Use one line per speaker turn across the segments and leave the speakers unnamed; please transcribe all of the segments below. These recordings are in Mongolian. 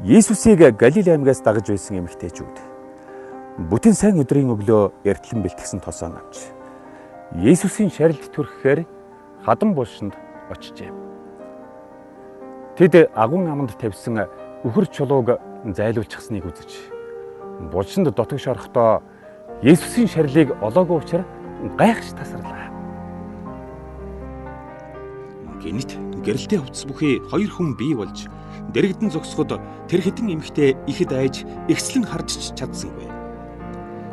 Есүсийг Галил аймгаас дагаж байсан эмэгтэйчүүд бүтэн сайн өдрийн өглөө эртлэн бэлтгэсэн тосоо навч Есүсийн шарилд түрэхээр хадам булшинд очижээ. Тэд агуун аманд тавьсан үхэр чулууг зайлуулчихсныг үзэж булшинд дотогш орохдоо Есүсийн шарилыг олоогүй учраас гайхаж тасарлаа.
Гэнэт гэрэлтэй хувцас бүхий хоёр хүн бий болж дэрэгдэн зогсоход тэр хэдэн эмэгтэй ихэд айж ихслэн харж чадсангүй.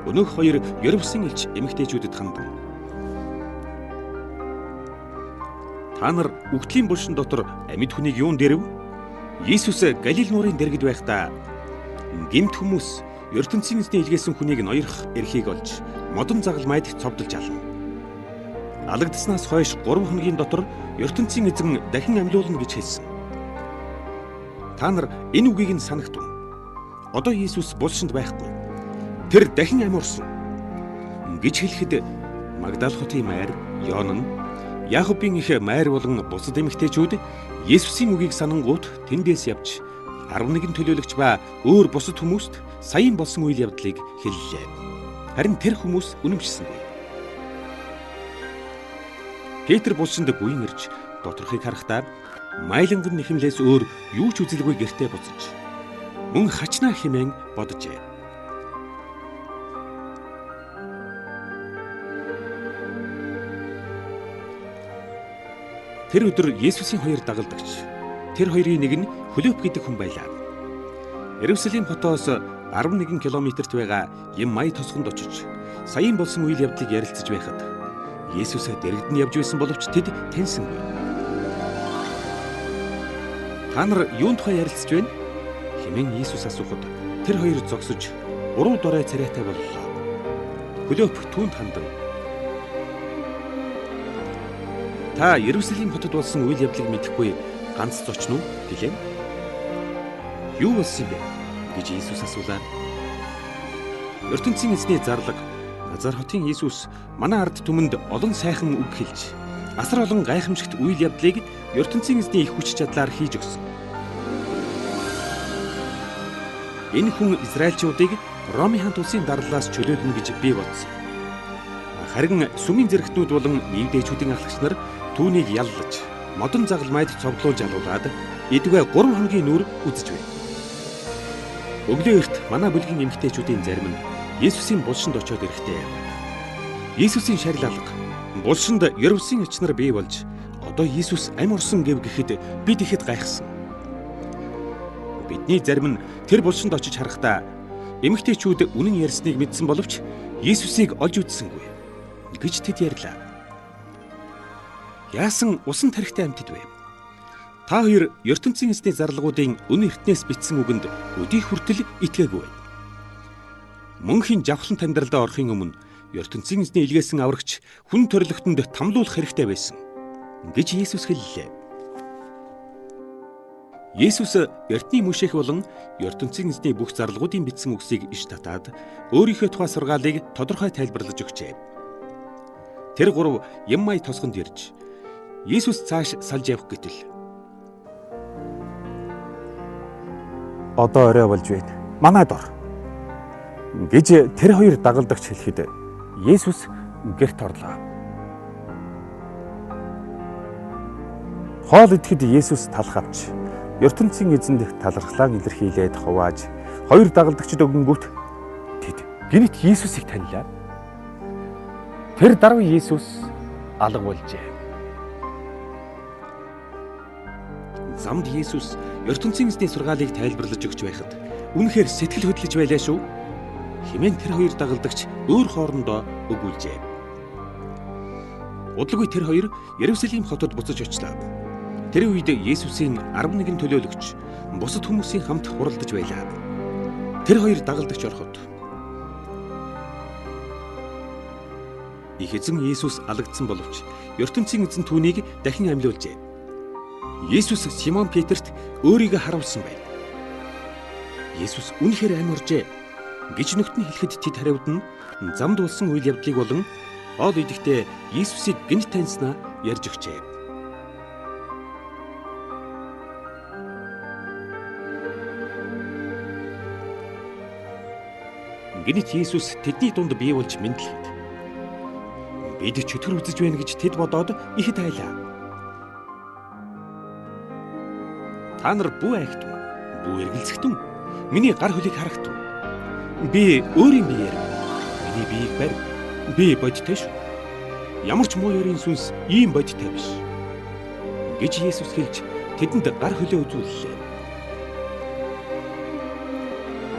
Өнөөх хоёр Ерөвсөн элч эмэгтэйчүүдэд хандан: "Та нар үгтлийн булшин дотор амьд хүнийг юун дэрв? Иесус Галил нуурын дэргэд байхдаа гэмт хүмүүс ертөнцийн эзний илгээсэн хүнийг ноёрох эрхийг олж модон загал майдагт цовдолж ална. Алагдсанаас хойш 3 хоногийн дотор ертөнцийн эзэн дахин амьлуулна гэж хэлсэн. Та нар энэ үгийг нь санагтун. Одоо Иесус булшинд байхгүй. Тэр дахин амьурсан" гэж хэлэхэд Магдал хотын майр Йон нь Яакобын их майр болон бусад эмэгтэйчүүд Иесусийн үгийг санангуут тэндээс явж 11 төлөөлөгч ба өөр бусад хүмүүст саяын болсон үйл явдлыг хэллээ. Харин тэр хүмүүс үнэмшсэнгүй. Петр булшинд буян ирж доторхыг харахтаа майланган нэхэмлээс өөр юу ч үзэлгүй гэртээ буцаж мөн хачнаа хэмээн боджээ. Тэр өдөр Есүсийн хоёр дагалдагч, тэр хоёрын нэг нь Филипп гэдэг хүн байлаа. Ерүсалим хотоос 11 километрт байгаа Еммай тосгонд очиж саяын болсон үйл явдлыг ярилцаж байхад Есүс дэрэгд нь явж байсан боловч тэд таньсангүй. "Та нар юун тухай ярилцаж байна?" хэмээн Иесус асуухад тэр хоёр зогсож уруу дорой царайтай боллоо. Филипп түүнд хандан: "Та Ерүсалим хотод болсон үйл явдлыг мэдэхгүй ганц зочин уу?" гэлээ. "Юу болсон бэ?" гэж Иесус асуулаа. "Ертөнцийн эзний зарлаг Назар хотын Иесус манай ард түмэнд олон сайхан үг хэлж, асар олон гайхамшигт үйл явдлыг ертөнцийн эзний их хүч чадлаар хийж өгсөн. Энэ хүн Израильчуудыг Ромын хаант улсын дарлалаас чөлөөлнө гэж би бодсон. Харин сүмийн зэрэгтнүүд болон нийгдээчүүдийн ахлагч нар түүнийг яллаж, модон загал майд цовдлуулж алуулаад эдвэ 3 хоногийн нүр үзэж байна. Өглөө эрт манай бүлгийн эмэгтэйчүүдийн зарим нь Иесусийн булшинд очиод ирэхдээ Иесусийн шарил алга булшинд Ерөвсөн элч нар бий болж одоо Иесус амь орсон гэв гэхэд бид ихэд гайхсан. Бидний зарим нь тэр булшинд очиж харахтаа эмэгтэйчүүд үнэн ярьсныг мэдсэн боловч Иесусийг олж үзсэнгүй" гэж тэд ярьлаа. "Яасан усан тархитай амьтад вэ? Та хоёр ертөнцийн эзний зарлагуудын өн эртнээс бичсэн үгэнд өдий хүртэл итгээгүй байна. Мөнхийн жавхлан амьдралдаа орохын өмнө ертөнцийн эзний илгээсэн аврагч хүн төрлөختөнд тамлуулах хэрэгтэй байсан" гэж Иесус хэллээ. Иесус эртний мөшөх болон ертөнцийн эзний бүх зарлагуудын бичсэн үгсийг иш татаад өөрийнхөө тухай сургаалыг тодорхой тайлбарлаж өгчээ. Тэр гурав Еммай тосгонд ирж Иесус цааш салж явах гэтэл
"Одоо орой болж байна. Манайд ор" гэж тэр хоёр дагалдагч хэлэхэд Иесус гэрт орлоо. Хоол идэхэд Иесус талх авч ертөнцийн эзэнд талархлаа илэрхийлээд хувааж хоёр дагалдагчид өгөнгүүт тэд гэнэт Иесусыг танилаа. Тэр даруй Иесус алга болжээ.
Замд Иесус ертөнцийн эзний сургаалыг тайлбарлаж өгч байхад үнэхээр сэтгэл хөдлөж байлаа шүү хэмээн тэр хоёр дагалдагч өөр хоорондоо өгүүлжээ. Удалгүй тэр хоёр Ерүсалим хотод буцаж очлоо. Тэр үед Иесусийн 11 төлөөлөгч бусад хүмүүсийн хамт хуралдаж байлаа. Тэр хоёр дагалдагч ороход их эзэн Иесус алагдсан боловч ертөнцийн эзэн түүнийг дахин амьлуулжээ. Иесус Симон Петрт өөрийгөө харуулсан байна. Иесус үнэхээр амь оржээ гэж нөхд нь хэлэхэд тэд хариуд нь замд болсон үйл явдлыг болон хоол идэхдээ Иесусыг гэнэт таньснаа ярьж өгчээ. Гэнэт Есүс тэдний дунд бий болж мэдлэхэд бид чөтгөр үзэж байна гэж тэд бодоод их тайлаа. Та нар бүү айхтун, бүү эргэлзэхтун, миний гар хөлийг харахтун. Би өөрийн биеэр миний биеийг барь. Би бодтой шүү. Ямар ч муу ёрийн сүнс ийм бодтой биш гэж Есүс хэлж тэдэнд гар хөлөө үзүүллээ.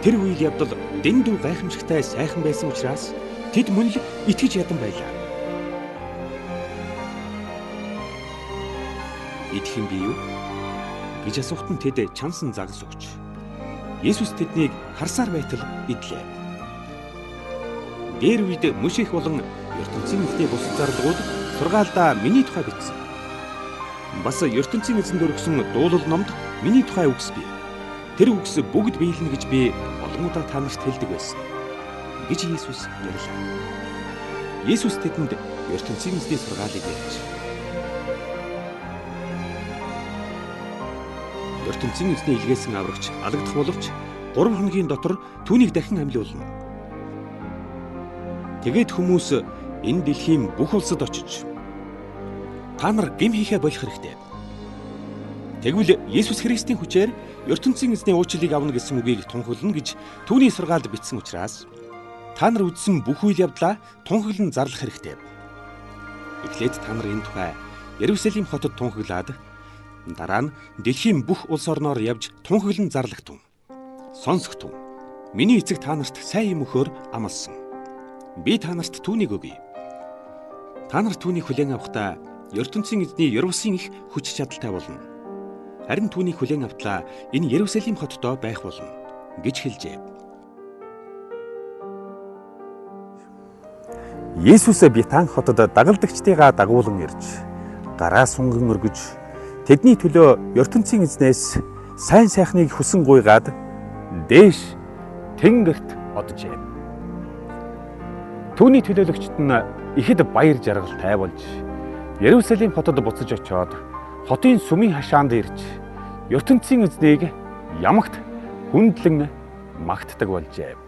Тэр үйл явдал дэндүү гайхамшигтай сайхан байсан учраас тэд мөн л итгэж ядан байлаа. Итгэх юм би юу гэж асуухтан тэд чансан загас өгч Есүс тэднийг харсаар байтал идлээ. Дээр үед Мөшех болон ертөнцийн эзний бус зарлгууд сургаалдаа миний тухай бичсэн. Бас ертөнцийн эзэнд өргөсөн дуулал номд миний тухай үгс бий. Тэр үгс бүгд биелнэ гэж би олон удаа та нарт хэлдэг байсан гэж Есүс ярьлаа. Есүс тэдэнд ертөнцийн эзний сургаалыг ярьж ертөнцийн эзний илгээсэн аврагч алагдах боловч 3 хоногийн дотор түүнийг дахин амьлуулна. Тэгээд хүмүүс энэ дэлхийн бүх улсад очиж та нар гим хийхэ болох хэрэгтэй. Тэгвэл Есүс Христийн хүчээр ертөнцийн эзний уучлалыг авна гэсэн үгийг тунхаглана гэж түүний сургаалд бичсэн учраас та нар үздсэн бүх үйл явдлаа тунхаглан зарлах хэрэгтэй. Эхлээд та нар энэ тухай Иерусалим хотод тунхаглаад дараа нь дэлхийн бүх улс орноор явж тунхаглан зарлахтун. Сонсохтун. Миний эцэг та нарт сайн юм өгөхөөр амласан. Би та нарт түүнийг өгье. Та нар түүнийг хүлээн авахдаа ертөнцийн эзний Ерүсийн их хүч чадалтай болно. Харин түүнийг хүлээн автлаа энэ Иерусалим хотдоо байх болно гэж хэлжээ.
Есүс Битан хотод дагалдагчдыгаа дагуулan ирж гараа сунган өргөж тэдний төлөө ертөнцийн эзнээс сайн сайхныг хүсэн гуйгаад дээш тэнгэрт оджээ. Түүний төлөөлөгчд нь ихэд баяр жаргалтай болж Иерусалим хотод буцаж очоод хотын сүмийн хашаанд ирж ертөнцийн эзнийг ямагт хүндлэн магтдаг болжээ.